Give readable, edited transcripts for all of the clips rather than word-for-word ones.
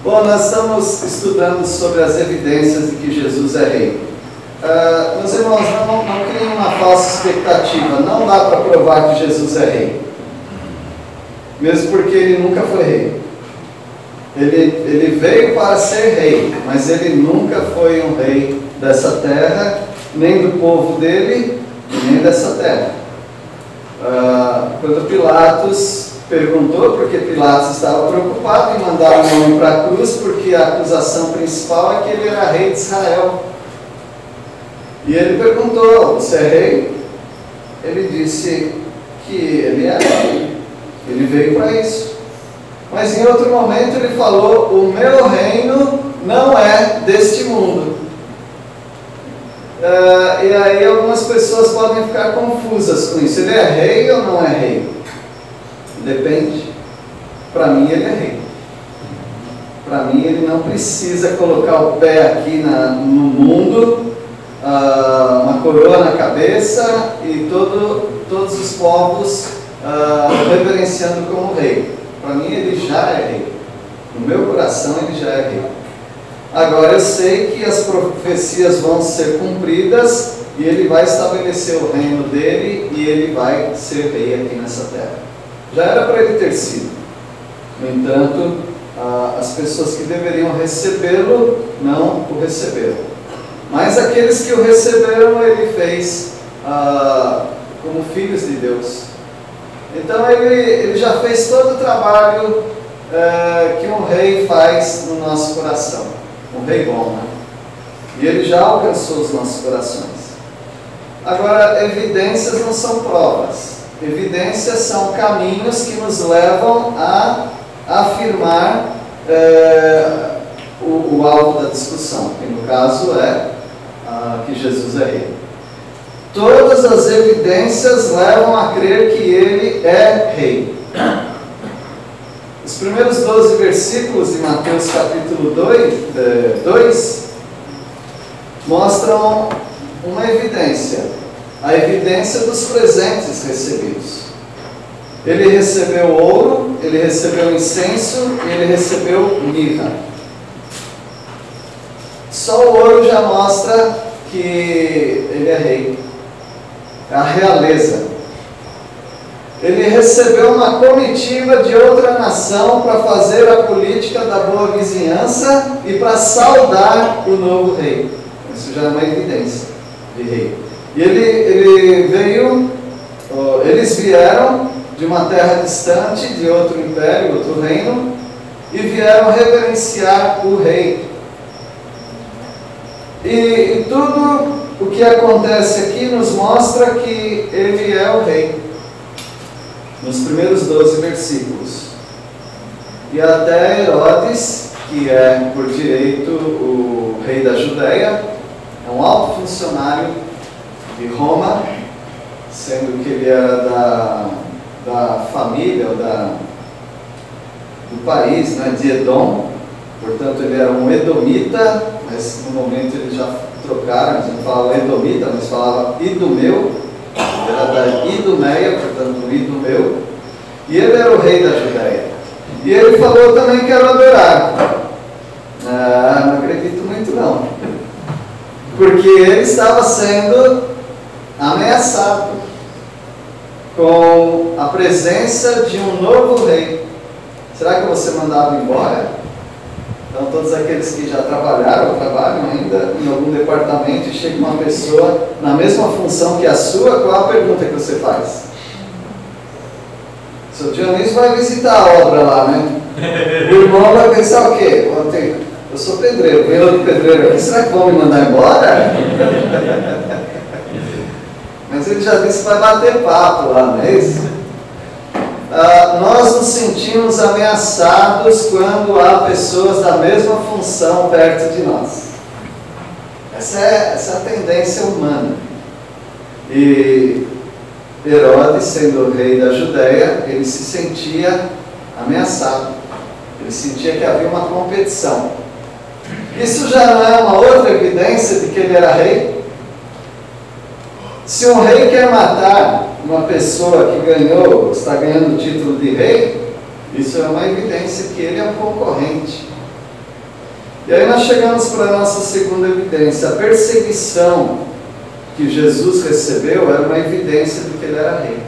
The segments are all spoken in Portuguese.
Bom, nós estamos estudando sobre as evidências de que Jesus é rei. Meus irmãos, não criem uma falsa expectativa. Não dá para provar que Jesus é rei. Mesmo porque ele nunca foi rei. Ele veio para ser rei, mas ele nunca foi um rei dessa terra, nem do povo dele, nem dessa terra. Quando Pilatos perguntou, porque Pilatos estava preocupado em mandar um homem para a cruz, porque a acusação principal é que ele era rei de Israel. E ele perguntou: você é rei? Ele disse que ele é rei, ele veio para isso. Mas em outro momento ele falou: o meu reino não é deste mundo. E aí algumas pessoas podem ficar confusas com isso. Ele é rei ou não é rei? Depende. Para mim ele é rei. Para mim ele não precisa colocar o pé aqui no mundo, uma coroa na cabeça e todos os povos reverenciando como rei. Para mim ele já é rei. No meu coração ele já é rei. Agora eu sei que as profecias vão ser cumpridas e ele vai estabelecer o reino dele e ele vai ser rei aqui nessa terra. Já era para ele ter sido. No entanto, as pessoas que deveriam recebê-lo não o receberam. Mas aqueles que o receberam, ele fez como filhos de Deus. Então ele já fez todo o trabalho que um rei faz no nosso coração. Um rei bom, né? E ele já alcançou os nossos corações. Agora, evidências não são provas. Evidências são caminhos que nos levam a afirmar o alvo da discussão, que no caso é que Jesus é rei. Todas as evidências levam a crer que ele é rei. Os primeiros 12 versículos de Mateus capítulo 2 mostram uma evidência. A evidência dos presentes recebidos. Ele recebeu ouro, ele recebeu incenso e ele recebeu mirra. Só o ouro já mostra que ele é rei. É a realeza. Ele recebeu uma comitiva de outra nação para fazer a política da boa vizinhança e para saudar o novo rei. Isso já é uma evidência de rei. E eles vieram de uma terra distante, de outro império, outro reino, e vieram reverenciar o rei. E tudo o que acontece aqui nos mostra que ele é o rei. Nos primeiros 12 versículos. E até Herodes, que é por direito o rei da Judéia, é um alto funcionário de Roma, sendo que ele era da família, do país, né, de Edom. Portanto, ele era um edomita, mas no momento eles já trocaram, eles não falavam edomita, mas falavam idumeu. Ele era da Idumeia, portanto, idumeu. E ele era o rei da Judéia. E ele falou também: quero adorar. Não acredito muito não. Porque ele estava sendo ameaçado com a presença de um novo rei. Será que você mandava embora? Então todos aqueles que já trabalharam ou trabalham ainda em algum departamento e chega uma pessoa na mesma função que a sua, qual a pergunta que você faz? Seu Dionísio vai visitar a obra lá, né? O irmão vai pensar o quê? Eu sou pedreiro, vem outro pedreiro aqui, será que vão me mandar embora? Mas ele já disse que vai bater papo lá, não é isso? Nós nos sentimos ameaçados quando há pessoas da mesma função perto de nós. Essa é a tendência humana. E Herodes, sendo o rei da Judéia, ele se sentia ameaçado. Ele sentia que havia uma competição. Isso já não é uma outra evidência de que ele era rei? Se um rei quer matar uma pessoa que está ganhando o título de rei, isso é uma evidência que ele é um concorrente. E aí nós chegamos para a nossa segunda evidência. A perseguição que Jesus recebeu era uma evidência de que ele era rei.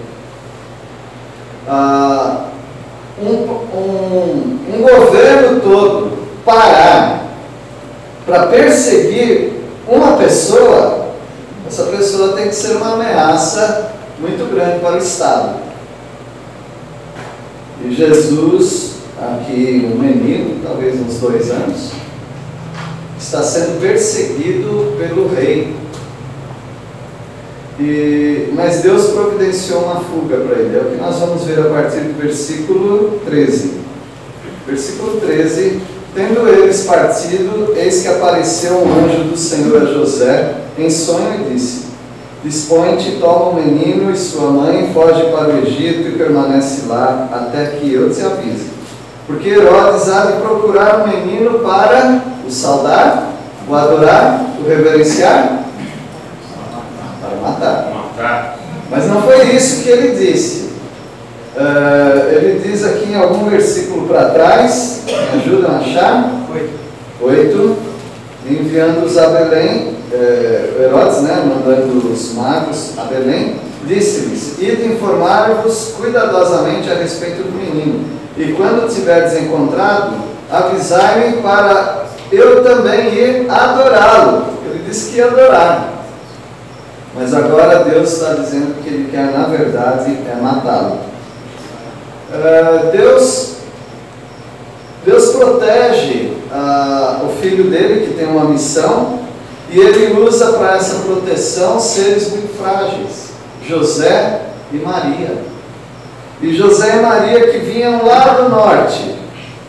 Um governo todo parar para perseguir uma pessoa, essa pessoa tem que ser uma ameaça muito grande para o Estado. E Jesus, aqui um menino, talvez uns 2 anos, está sendo perseguido pelo rei. Mas Deus providenciou uma fuga para ele. É o que nós vamos ver a partir do versículo 13. Versículo 13: tendo eles partido, eis que apareceu um anjo do Senhor a José em sonho e disse: dispõe-te, toma o menino e sua mãe, foge para o Egito e permanece lá até que eu te avise. Porque Herodes há de procurar o menino para o saudar, o adorar, o reverenciar, para matar. Mas não foi isso que ele disse. Ele diz aqui em algum versículo para trás, me ajudam a achar? 8. Enviando-os a Belém, Herodes, mandando os magos a Belém, disse-lhes: ide informar-vos cuidadosamente a respeito do menino, e quando tiverdes encontrado, avisai-me para eu também ir adorá-lo. Ele disse que ia adorar. Mas agora Deus está dizendo que Ele quer, na verdade, matá-lo. Deus protege o filho dele, que tem uma missão, e Ele usa para essa proteção seres muito frágeis, José e Maria. E José e Maria, que vinham lá do norte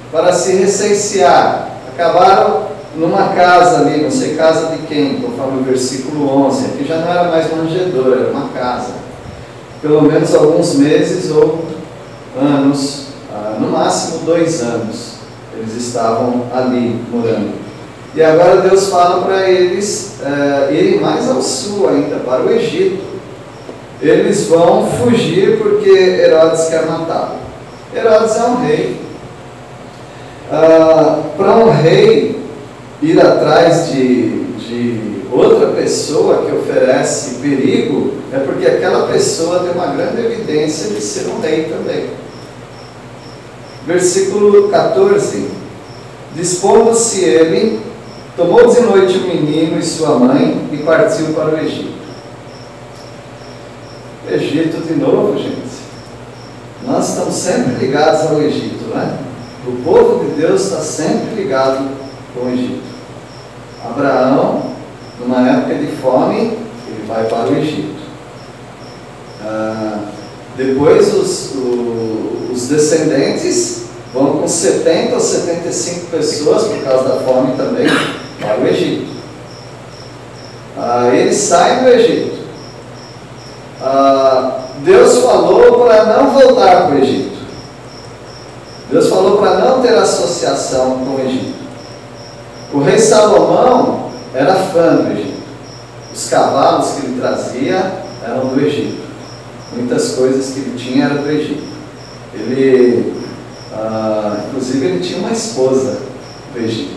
para se recensear, acabaram numa casa ali, não sei casa de quem, conforme o versículo 11, aqui já não era mais manjedoura, era uma casa. Pelo menos alguns meses ou anos, no máximo 2 anos, eles estavam ali morando. E agora Deus fala para eles irem mais ao sul ainda, para o Egito. Eles vão fugir porque Herodes quer matá-lo. Herodes é um rei. Para um rei ir atrás de outra pessoa que oferece perigo, é porque aquela pessoa tem uma grande evidência de ser um rei também. Versículo 14: dispondo-se ele, tomou de noite o menino e sua mãe e partiu para o Egito. Egito de novo, gente. Nós estamos sempre ligados ao Egito, né? O povo de Deus está sempre ligado com o Egito. Abraão, numa época de fome, ele vai para o Egito. Depois os descendentes vão com 70 ou 75 pessoas, por causa da fome também, para o Egito. Eles saem do Egito. Deus falou para não voltar para o Egito. Deus falou para não ter associação com o Egito. O rei Salomão era fã do Egito. Os cavalos que ele trazia eram do Egito. Muitas coisas que ele tinha eram do Egito. Inclusive ele tinha uma esposa do Egito.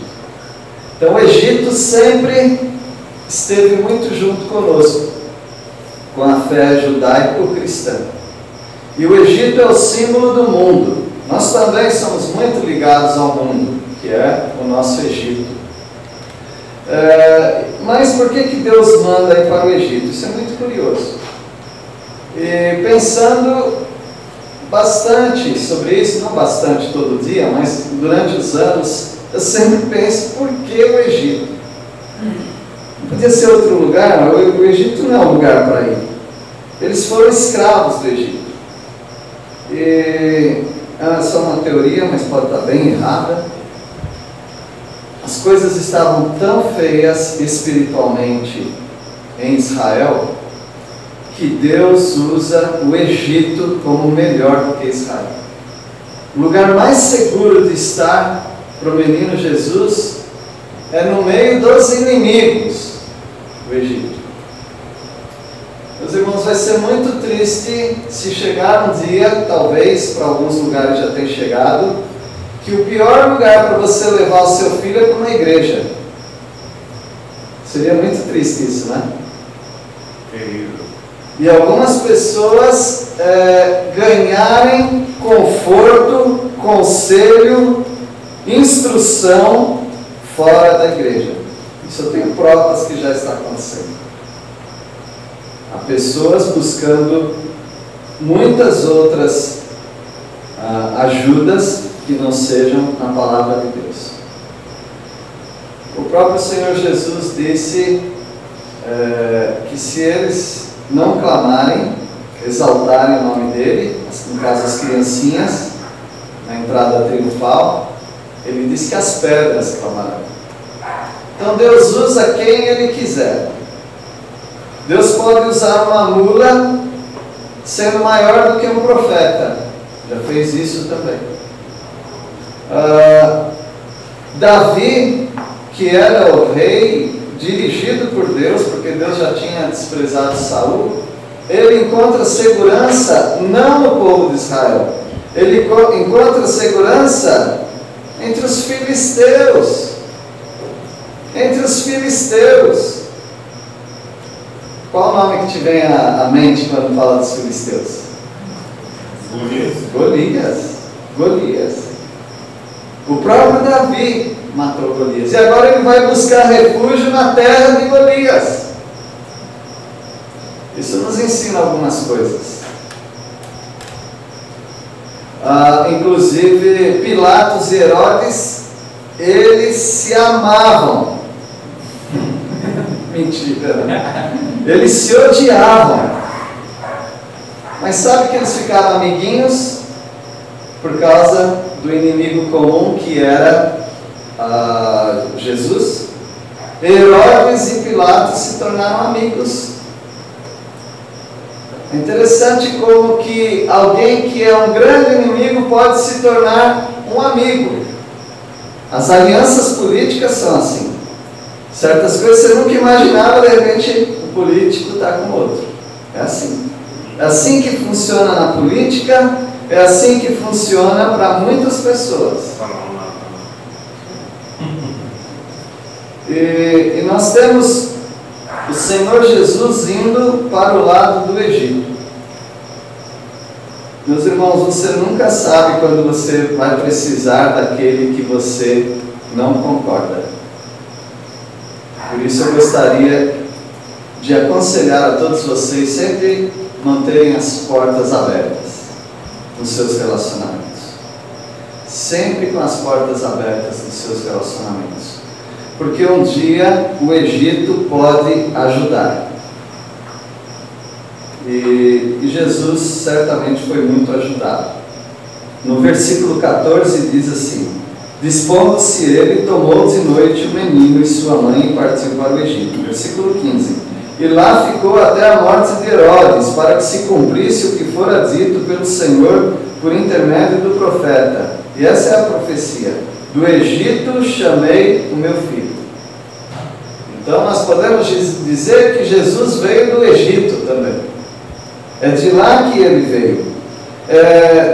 Então o Egito sempre esteve muito junto conosco, com a fé judaico-cristã. E o Egito é o símbolo do mundo. Nós também somos muito ligados ao mundo, que é o nosso Egito. Mas por que Deus manda ir para o Egito? Isso é muito curioso. E pensando bastante sobre isso, não bastante todo dia, mas durante os anos, eu sempre penso: por que o Egito? Não podia ser outro lugar? O Egito não é um lugar para ir. Eles foram escravos do Egito. E é só uma teoria, mas pode estar bem errada. As coisas estavam tão feias espiritualmente em Israel, que Deus usa o Egito como melhor do que Israel. O lugar mais seguro de estar para o menino Jesus é no meio dos inimigos, o Egito. Meus irmãos, vai ser muito triste se chegar um dia, talvez para alguns lugares já tenha chegado, que o pior lugar para você levar o seu filho é para uma igreja. Seria muito triste isso, né? Terrível. E algumas pessoas ganharem conforto, conselho, instrução fora da igreja. Isso eu tenho provas que já está acontecendo. Há pessoas buscando muitas outras ajudas que não sejam na palavra de Deus. O próprio Senhor Jesus disse que se eles não clamarem, exaltarem o nome dele, no caso as criancinhas, na entrada triunfal, ele disse que as pedras clamarão. Então Deus usa quem Ele quiser. Deus pode usar uma mula sendo maior do que um profeta. Já fez isso também. Davi, que era o rei dirigido por Deus, porque Deus já tinha desprezado Saul, ele encontra segurança não no povo de Israel, ele encontra segurança entre os filisteus. Entre os filisteus. Qual o nome que te vem à mente quando fala dos filisteus? Golias. O próprio Davi matou Golias. E agora ele vai buscar refúgio na terra de Golias. Isso nos ensina algumas coisas. Inclusive Pilatos e Herodes, eles se amavam. Mentira, né? Eles se odiavam. Mas sabe que eles ficaram amiguinhos? Por causa do inimigo comum que era Jesus. Herodes e Pilatos se tornaram amigos. É interessante como que alguém que é um grande inimigo pode se tornar um amigo. As alianças políticas são assim. Certas coisas você nunca imaginava, de repente o político está com outro. É assim. É assim que funciona na política, é assim que funciona para muitas pessoas. E nós temos o Senhor Jesus indo para o lado do Egito. Meus irmãos, você nunca sabe quando você vai precisar daquele que você não concorda. Por isso eu gostaria de aconselhar a todos vocês sempre manterem as portas abertas nos seus relacionamentos. Sempre com as portas abertas nos seus relacionamentos. Porque um dia o Egito pode ajudar. E Jesus certamente foi muito ajudado. No versículo 14 diz assim: dispondo-se ele, tomou de noite o menino e sua mãe e partiu para o Egito. Versículo 15: e lá ficou até a morte de Herodes, para que se cumprisse o que fora dito pelo Senhor por intermédio do profeta. E essa é a profecia: do Egito chamei o meu filho. Então nós podemos dizer que Jesus veio do Egito também. É de lá que ele veio.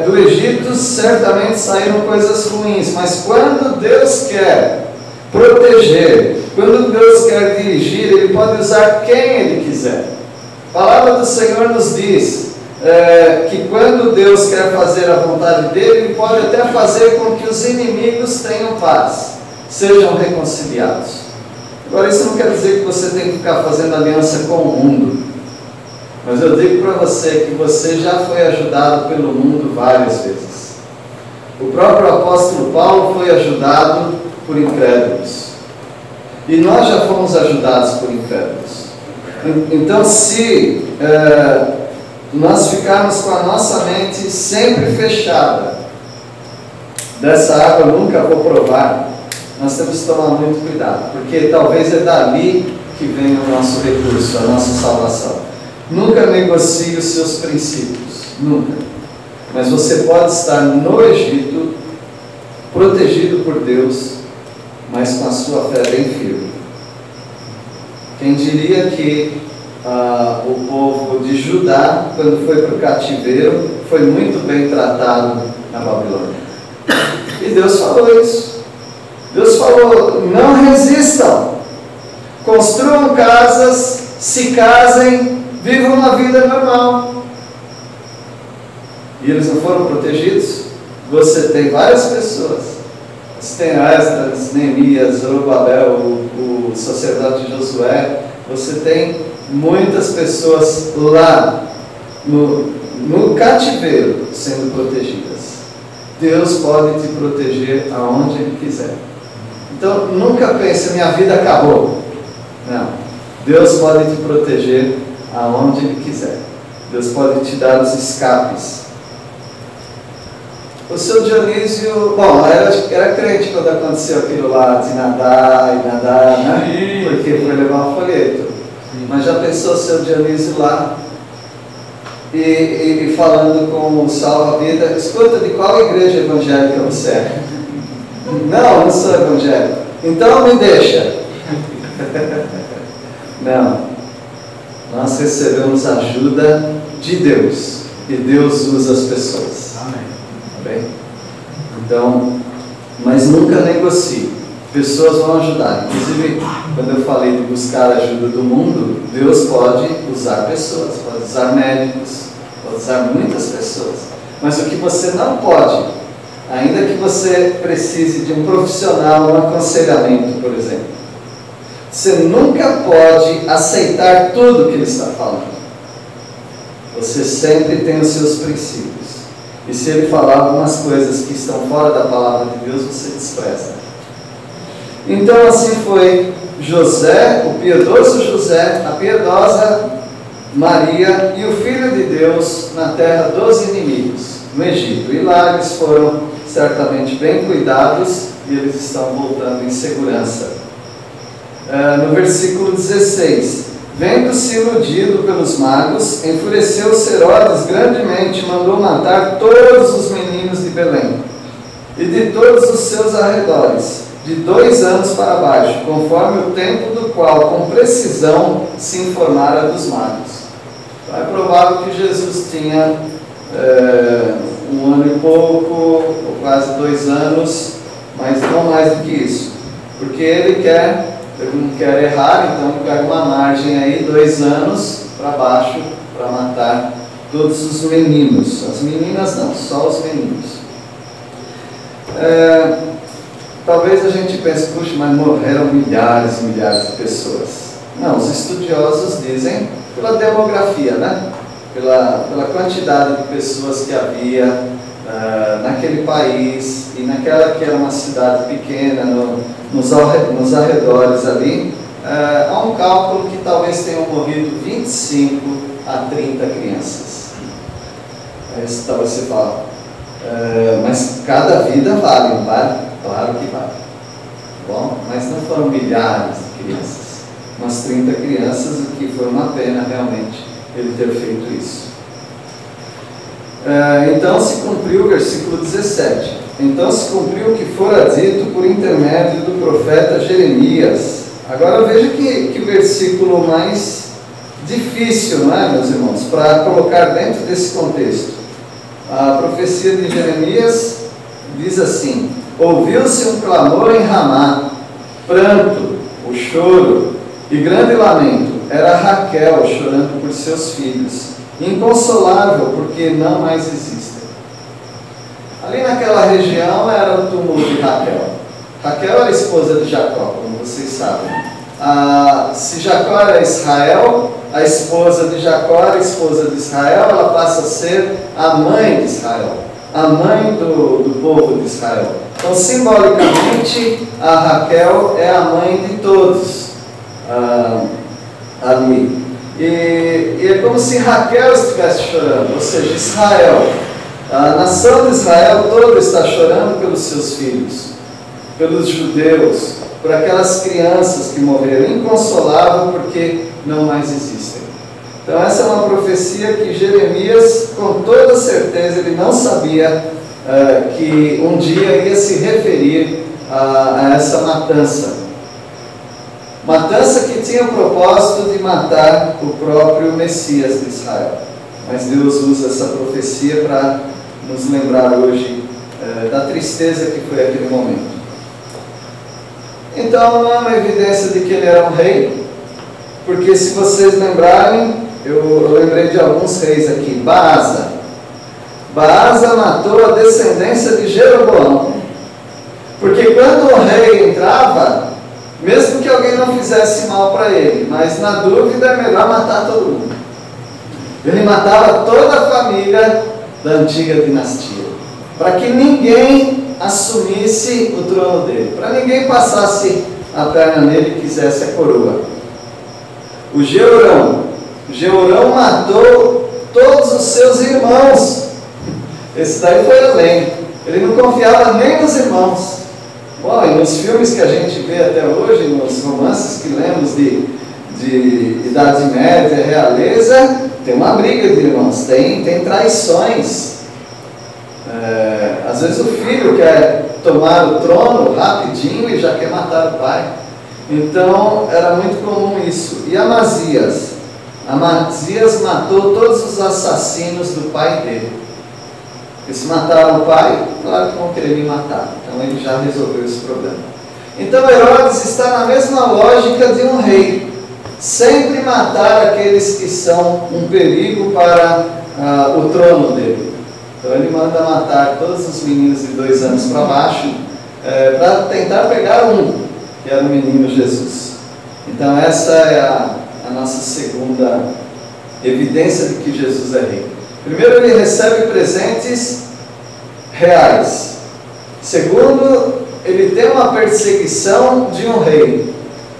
Do Egito certamente saíram coisas ruins, mas quando Deus quer proteger, quando Deus quer dirigir, Ele pode usar quem Ele quiser. A palavra do Senhor nos diz que quando Deus quer fazer a vontade dEle, Ele pode até fazer com que os inimigos tenham paz, sejam reconciliados. Agora isso não quer dizer que você tem que ficar fazendo aliança com o mundo. Mas eu digo para você que você já foi ajudado pelo mundo várias vezes. O próprio apóstolo Paulo foi ajudado por incrédulos. E nós já fomos ajudados por incrédulos. Então, se nós ficarmos com a nossa mente sempre fechada, dessa água eu nunca vou provar, nós temos que tomar muito cuidado. Porque talvez é dali que vem o nosso recurso, a nossa salvação. Nunca negocie os seus princípios, nunca. Mas você pode estar no Egito, protegido por Deus, mas com a sua fé bem firme. Quem diria que o povo de Judá, quando foi para o cativeiro, foi muito bem tratado na Babilônia. E Deus falou isso. Deus falou: não resistam, construam casas, se casem, vivam uma vida normal. E eles não foram protegidos? Você tem várias pessoas. Você tem Esdras, Neemias, Zorobabel, o sacerdote Josué. Você tem muitas pessoas lá no cativeiro sendo protegidas. Deus pode te proteger aonde Ele quiser. Então nunca pense: minha vida acabou. Não. Deus pode te proteger aonde Ele quiser. Deus pode te dar os escapes. O seu Dionísio, bom, era crente quando aconteceu aquilo lá de nadar e nadar, né? Porque foi levar um folheto. Mas já pensou o seu Dionísio lá e falando com o salva-vida: escuta, de qual igreja evangélica você é? Não sou evangélico. Então me deixa. Não. Nós recebemos ajuda de Deus. E Deus usa as pessoas. Amém. Bem? Então, mas nunca negocie. Pessoas vão ajudar. Inclusive, quando eu falei de buscar a ajuda do mundo, Deus pode usar pessoas, pode usar médicos, pode usar muitas pessoas. Mas o que você não pode, ainda que você precise de um profissional, um aconselhamento, por exemplo, você nunca pode aceitar tudo que ele está falando. Você sempre tem os seus princípios. E se ele falar algumas coisas que estão fora da palavra de Deus, você despreza. Então assim foi José, o piedoso José, a piedosa Maria e o Filho de Deus na terra dos inimigos, no Egito. E lá eles foram certamente bem cuidados e eles estão voltando em segurança. No versículo 16: vendo-se iludido pelos magos, enfureceu-se Herodes grandemente, mandou matar todos os meninos de Belém e de todos os seus arredores, de 2 anos para baixo, conforme o tempo do qual com precisão se informara dos magos. Então é provável que Jesus tinha 1 ano e pouco, ou quase 2 anos, mas não mais do que isso, porque ele não quer errar, então ele pega uma margem aí, 2 anos para baixo, para matar todos os meninos. As meninas não, só os meninos. Talvez a gente pense: puxa, mas morreram milhares e milhares de pessoas. Não, os estudiosos dizem pela demografia, né? Pela quantidade de pessoas que havia naquele país e naquela que era uma cidade pequena, nos arredores ali, há um cálculo que talvez tenham morrido 25 a 30 crianças. Aí talvez você fala: mas cada vida vale, não vale? Claro que vale. Bom, mas não foram milhares de crianças, umas 30 crianças, o que foi uma pena realmente ele ter feito isso. Então se cumpriu o versículo 17. Então se cumpriu o que fora dito por intermédio do profeta Jeremias. Agora veja que versículo mais difícil, não é, meus irmãos, para colocar dentro desse contexto. A profecia de Jeremias diz assim: ouviu-se um clamor em Ramá, pranto, o choro e grande lamento. Era Raquel chorando por seus filhos, inconsolável porque não mais existem. Ali naquela região era o túmulo de Raquel. Raquel era esposa de Jacó, como vocês sabem. Se Jacó era Israel, a esposa de Jacó era a esposa de Israel, ela passa a ser a mãe de Israel, a mãe do povo de Israel. Então, simbolicamente, a Raquel é a mãe de todos ali. E é como se Raquel estivesse chorando, ou seja, Israel, a nação de Israel toda está chorando pelos seus filhos, pelos judeus, por aquelas crianças que morreram, inconsolável porque não mais existem. Então essa é uma profecia que Jeremias, com toda certeza, ele não sabia que um dia ia se referir a essa matança. Matança que tinha o propósito de matar o próprio Messias de Israel. Mas Deus usa essa profecia para nos lembrar hoje da tristeza que foi aquele momento. Então não é uma evidência de que ele era um rei, porque se vocês lembrarem, eu lembrei de alguns reis aqui. Baasa matou a descendência de Jeroboão, porque quando o rei entrava, mesmo que alguém não fizesse mal para ele, mas na dúvida é melhor matar todo mundo. Ele matava toda a família da antiga dinastia, para que ninguém assumisse o trono dele, para ninguém passasse a perna nele e quisesse a coroa. O Jeorão matou todos os seus irmãos. Esse daí foi além. Ele não confiava nem nos irmãos. Bom, e nos filmes que a gente vê até hoje, nos romances que lemos de Idade Média, realeza, tem uma briga de irmãos, tem traições. Às vezes o filho quer tomar o trono rapidinho e já quer matar o pai. Então era muito comum isso. E Amazias matou todos os assassinos do pai dele. Eles mataram o pai, claro que vão querer me matar. Então ele já resolveu esse problema. Então Herodes está na mesma lógica de um rei. Sempre matar aqueles que são um perigo para o trono dele. Então ele manda matar todos os meninos de 2 anos para baixo, para tentar pegar um, que era o menino Jesus. Então essa é a nossa segunda evidência de que Jesus é rei. Primeiro, ele recebe presentes reais. Segundo, ele tem uma perseguição de um rei.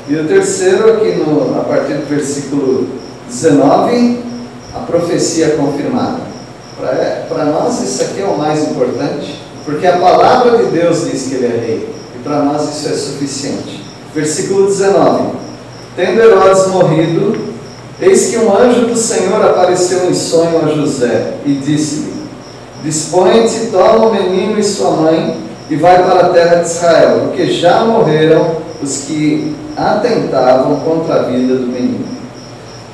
E o terceiro, aqui a partir do versículo 19, a profecia confirmada. Para nós isso aqui é o mais importante, porque a palavra de Deus diz que ele é rei, e para nós isso é suficiente. Versículo 19: Tendo Herodes morrido, eis que um anjo do Senhor apareceu em sonho a José e disse-lhe: Dispõe-te, toma o menino e sua mãe e vai para a terra de Israel, porque já morreram os que atentavam contra a vida do menino.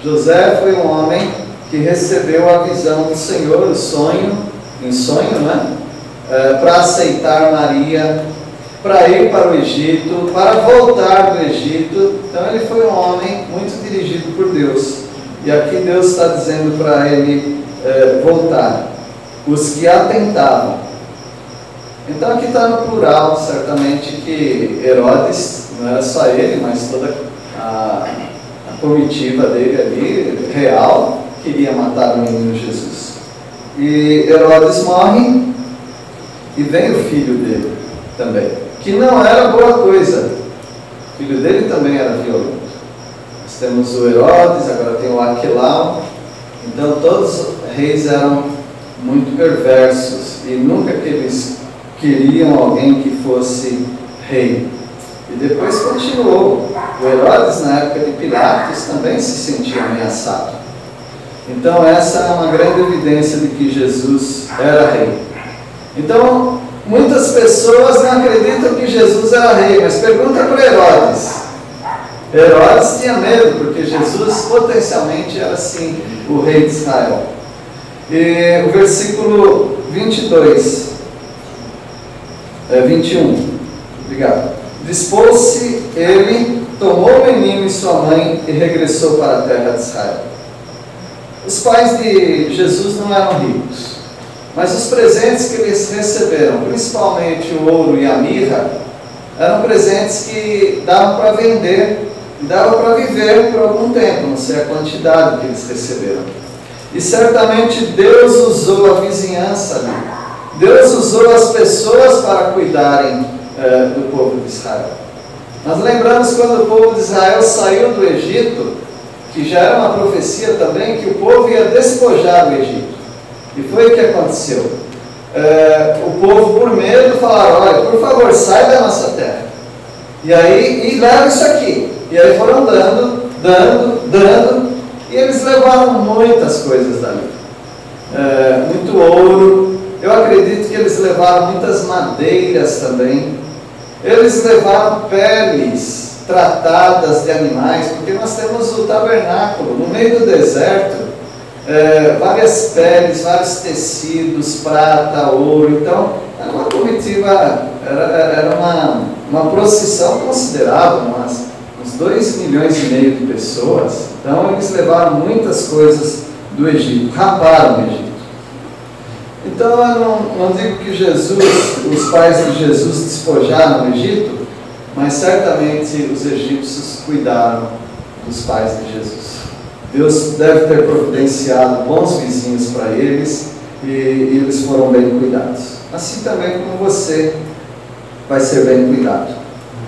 José foi um homem que recebeu a visão do Senhor, o sonho, em sonho, né? Para aceitar Maria, para ir para o Egito, para voltar do Egito. Então ele foi um homem muito dirigido por Deus. E aqui Deus está dizendo para ele voltar. Os que atentavam. Então aqui está no plural, certamente que Herodes, não era só ele, mas toda a comitiva dele ali, real, queria matar o menino Jesus. E Herodes morre e vem o filho dele também, que não era boa coisa. O filho dele também era violento. Nós temos o Herodes, agora tem o Aquelau. Então todos os reis eram muito perversos e nunca que eles queriam alguém que fosse rei. E depois continuou. O Herodes, na época de Pilatos, também se sentia ameaçado. Então essa é uma grande evidência de que Jesus era rei. Então muitas pessoas não acreditam que Jesus era rei, mas pergunta para Herodes. Herodes tinha medo, porque Jesus potencialmente era sim o rei de Israel. E o versículo 21. Obrigado. Dispôs-se ele, tomou o menino e sua mãe e regressou para a terra de Israel. Os pais de Jesus não eram ricos, mas os presentes que eles receberam, principalmente o ouro e a mirra, eram presentes que davam para vender e davam para viver por algum tempo, não sei a quantidade que eles receberam. E certamente Deus usou a vizinhança ali. Deus usou as pessoas para cuidarem do povo de Israel. Nós lembramos quando o povo de Israel saiu do Egito, que já era uma profecia também, que o povo ia despojar do Egito. E foi o que aconteceu. O povo, por medo, falaram: olha, por favor, sai da nossa terra. E aí, e leva isso aqui. E aí foram dando, e eles levaram muitas coisas dali. Muito ouro. Eu acredito que eles levaram muitas madeiras também. Eles levaram peles tratadas de animais, porque nós temos o tabernáculo no meio do deserto, várias peles, vários tecidos, prata, ouro. Então era uma comida era uma procissão considerável, uns 2,5 milhões de pessoas. Então eles levaram muitas coisas do Egito, raparam o Egito. Então eu não digo que os pais de Jesus despojaram o Egito, mas certamente os egípcios cuidaram dos pais de Jesus. Deus deve ter providenciado bons vizinhos para eles e eles foram bem cuidados. Assim também como você vai ser bem cuidado.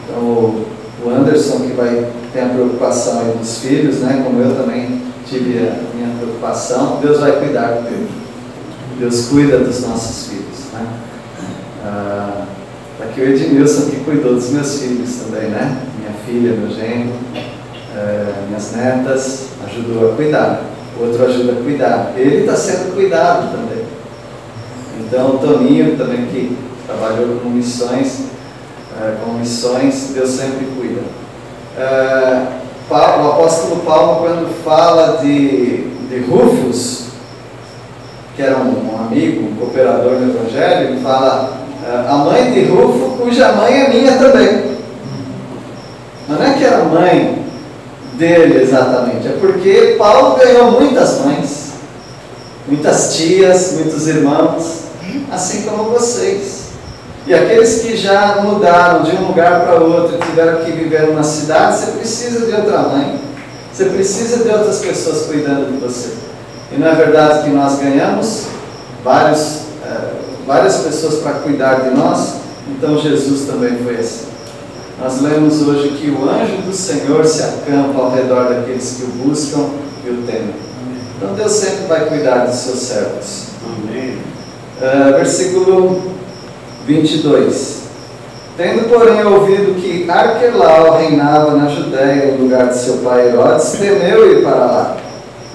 Então o Anderson, que tem a preocupação aí dos filhos, né? Como eu também tive a minha preocupação, Deus vai cuidar dele. Deus cuida dos nossos filhos, né? Aqui o Edmilson, que cuidou dos meus filhos também, né? Minha filha, meu genro, minhas netas, ajudou a cuidar. O outro ajuda a cuidar. Ele está sendo cuidado também. Então o Toninho também, que trabalhou com missões, Deus sempre cuida. O apóstolo Paulo, quando fala de Rufus, que era um amigo, um cooperador do Evangelho, ele fala a mãe de Rufo, cuja mãe é minha também. Mas não é que era mãe dele exatamente, é porque Paulo ganhou muitas mães, muitas tias, muitos irmãos, assim como vocês. E aqueles que já mudaram de um lugar para outro, tiveram que viver numa cidade, você precisa de outra mãe, você precisa de outras pessoas cuidando de você. E não é verdade que nós ganhamos várias pessoas para cuidar de nós? Então Jesus também foi assim. Nós lemos hoje que o anjo do Senhor se acampa ao redor daqueles que o buscam e o temem. Então Deus sempre vai cuidar dos seus servos. Amém. Versículo 22. Tendo, porém, ouvido que Arquelau reinava na Judéia, no lugar de seu pai Herodes, temeu ir para lá.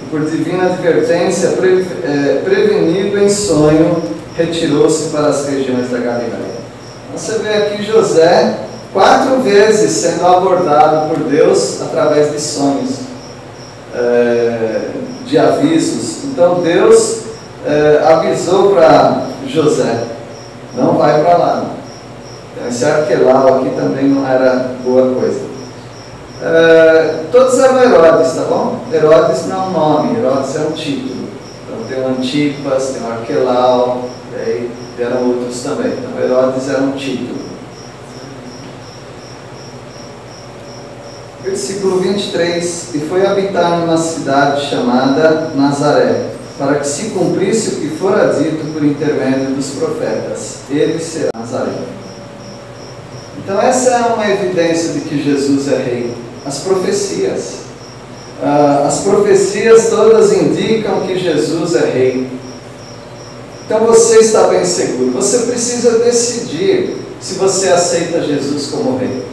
E por divina advertência, prevenido em sonho, retirou-se para as regiões da Galileia. Você vê aqui José 4 vezes sendo abordado por Deus através de sonhos, de avisos. Então Deus avisou para José: não vai para lá. Então, esse Arquelau aqui também não era boa coisa. Todos eram Herodes, tá bom? Herodes não é um nome, Herodes é um título. Então tem o Antipas, tem o Arquelau, e aí vieram outros também. Então Herodes era um título. Versículo 23. E foi habitar numa cidade chamada Nazaré, para que se cumprisse o que fora dito por intermédio dos profetas: ele será Nazareno. Então essa é uma evidência de que Jesus é rei. As profecias. As profecias todas indicam que Jesus é rei. Então você está bem seguro. Você precisa decidir se você aceita Jesus como rei.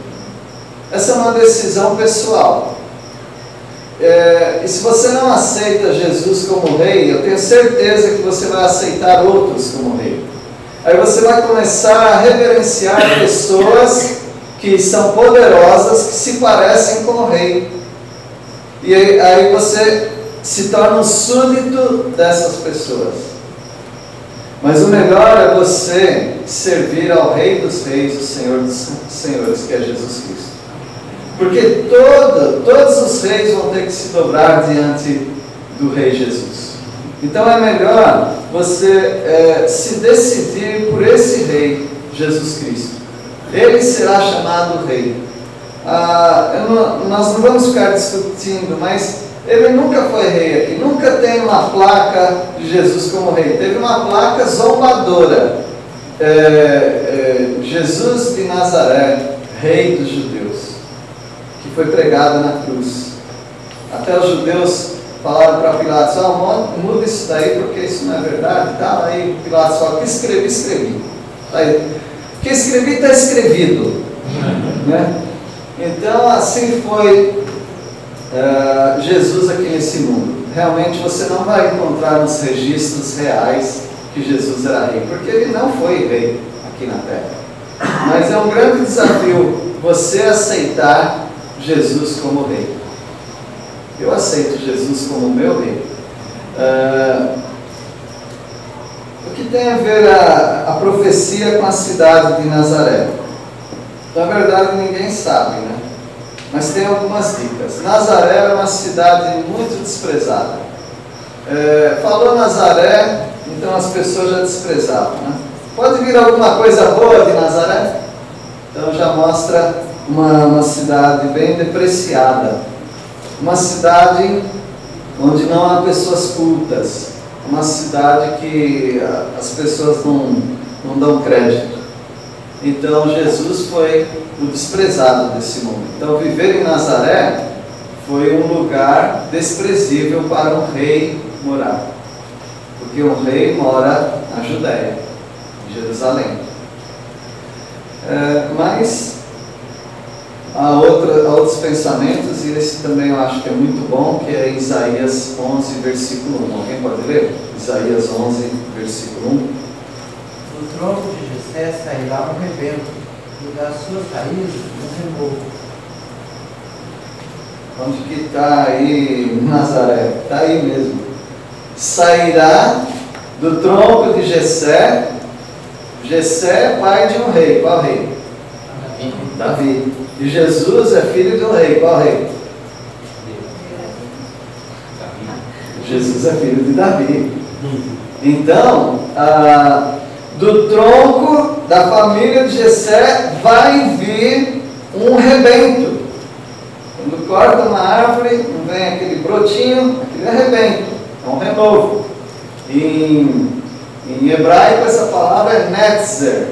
Essa é uma decisão pessoal. E se você não aceita Jesus como rei, eu tenho certeza que você vai aceitar outros como rei. Aí você vai começar a reverenciar pessoas que são poderosas, que se parecem com o rei. E aí você se torna um súdito dessas pessoas. Mas o melhor é você servir ao Rei dos Reis, o Senhor dos Senhores, que é Jesus Cristo. Porque todos os reis vão ter que se dobrar diante do Rei Jesus. Então é melhor você se decidir por esse Rei, Jesus Cristo. Ele será chamado Rei. Nós não vamos ficar discutindo, mas ele nunca foi rei aqui. Nunca tem uma placa de Jesus como rei. Teve uma placa zombadora. Jesus de Nazaré, Rei dos Judeus, que foi pregado na cruz. Até os judeus falaram para Pilatos: muda isso daí, porque isso não é verdade. Tá? Aí Pilatos fala: que escrevi. Aí, que escrevi está escrevido. Né? Então assim foi Jesus aqui nesse mundo. Realmente você não vai encontrar nos registros reais que Jesus era rei, porque ele não foi rei aqui na terra. Mas é um grande desafio você aceitar Jesus como rei. Eu aceito Jesus como meu rei. Eu que tem a ver a profecia com a cidade de Nazaré? Na verdade, ninguém sabe, né? Mas tem algumas dicas. Nazaré era uma cidade muito desprezada. Falou Nazaré, então as pessoas já desprezavam, né? Pode vir alguma coisa boa de Nazaré? Então já mostra uma cidade bem depreciada. Uma cidade onde não há pessoas cultas. Uma cidade que as pessoas não dão crédito. Então Jesus foi o desprezado desse mundo. Então viver em Nazaré foi um lugar desprezível para um rei morar. Porque um rei mora na Judéia, em Jerusalém. Mas há outros pensamentos, e esse também eu acho que é muito bom, que é Isaías 11, versículo 1. Alguém pode ler? Isaías 11, versículo 1. Do tronco de Jessé sairá um rebento, e das suas raízes um renovo. Onde que está aí Nazaré? Está aí mesmo. Sairá do tronco de Jessé. Jessé é pai de um rei. Qual rei? Davi. E Jesus é filho de um rei. Qual rei? Jesus é filho de Davi. Então, do tronco da família de Jessé vai vir um rebento. Quando corta uma árvore, não vem aquele brotinho, aquele é rebento, é um renovo. Em hebraico essa palavra é netzer.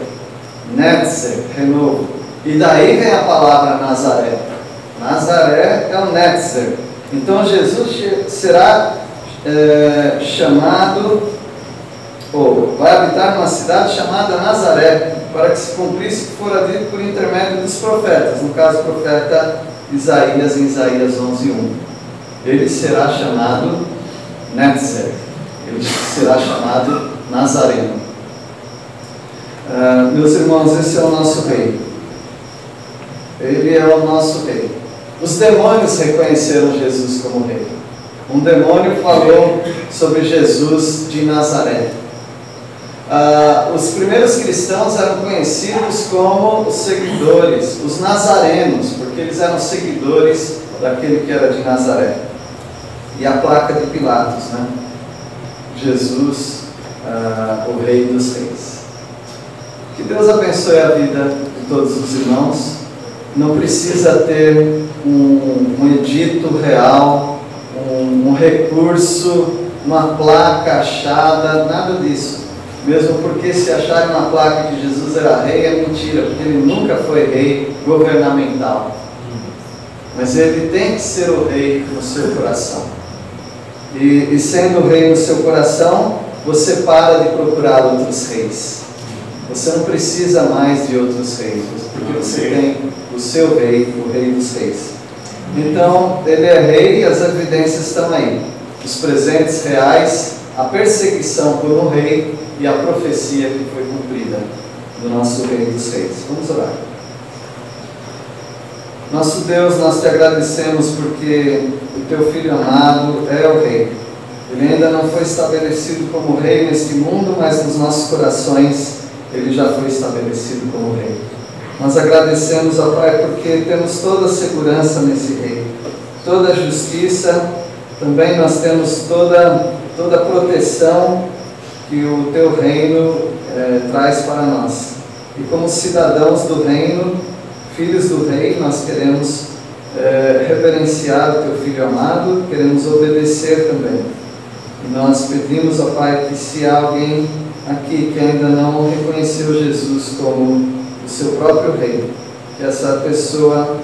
Netzer, renovo. E daí vem a palavra Nazaré. Nazaré é o netzer. Então Jesus será chamado, ou vai habitar numa cidade chamada Nazaré, para que se cumprisse o que fora dito por intermédio dos profetas, no caso o profeta Isaías, em Isaías 11:1. Ele será chamado Netzer, ele será chamado Nazareno. Meus irmãos, esse é o nosso rei. Ele é o nosso rei. Os demônios reconheceram Jesus como rei. Um demônio falou sobre Jesus de Nazaré. Os primeiros cristãos eram conhecidos como os seguidores, os nazarenos, porque eles eram seguidores daquele que era de Nazaré. E a placa de Pilatos, né? Jesus, o Rei dos Reis. Que Deus abençoe a vida de todos os irmãos. Não precisa ter um edito real, um recurso, uma placa achada, nada disso. Mesmo porque se acharem uma placa que Jesus era rei, é mentira, porque ele nunca foi rei governamental. Mas ele tem que ser o rei no seu coração. E sendo o rei no seu coração, você para de procurar outros reis. Você não precisa mais de outros reis, porque você tem o seu rei, o rei dos reis. Então, ele é rei e as evidências estão aí. Os presentes reais, a perseguição por um rei e a profecia que foi cumprida do nosso Rei dos Reis. Vamos orar. Nosso Deus, nós te agradecemos porque o teu Filho amado é o Rei. Ele ainda não foi estabelecido como Rei neste mundo, mas nos nossos corações ele já foi estabelecido como Rei. Nós agradecemos, ó Pai, porque temos toda a segurança nesse Rei, toda a justiça, também nós temos toda a proteção que o teu reino traz para nós. E como cidadãos do reino, filhos do rei, nós queremos reverenciar o teu Filho amado, queremos obedecer também. E nós pedimos, ó Pai, que se há alguém aqui que ainda não reconheceu Jesus como o seu próprio rei, que essa pessoa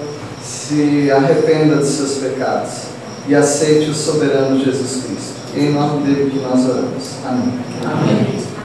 se arrependa dos seus pecados e aceite o soberano Jesus Cristo. Em nome dele que nós oramos. Amém. Amém.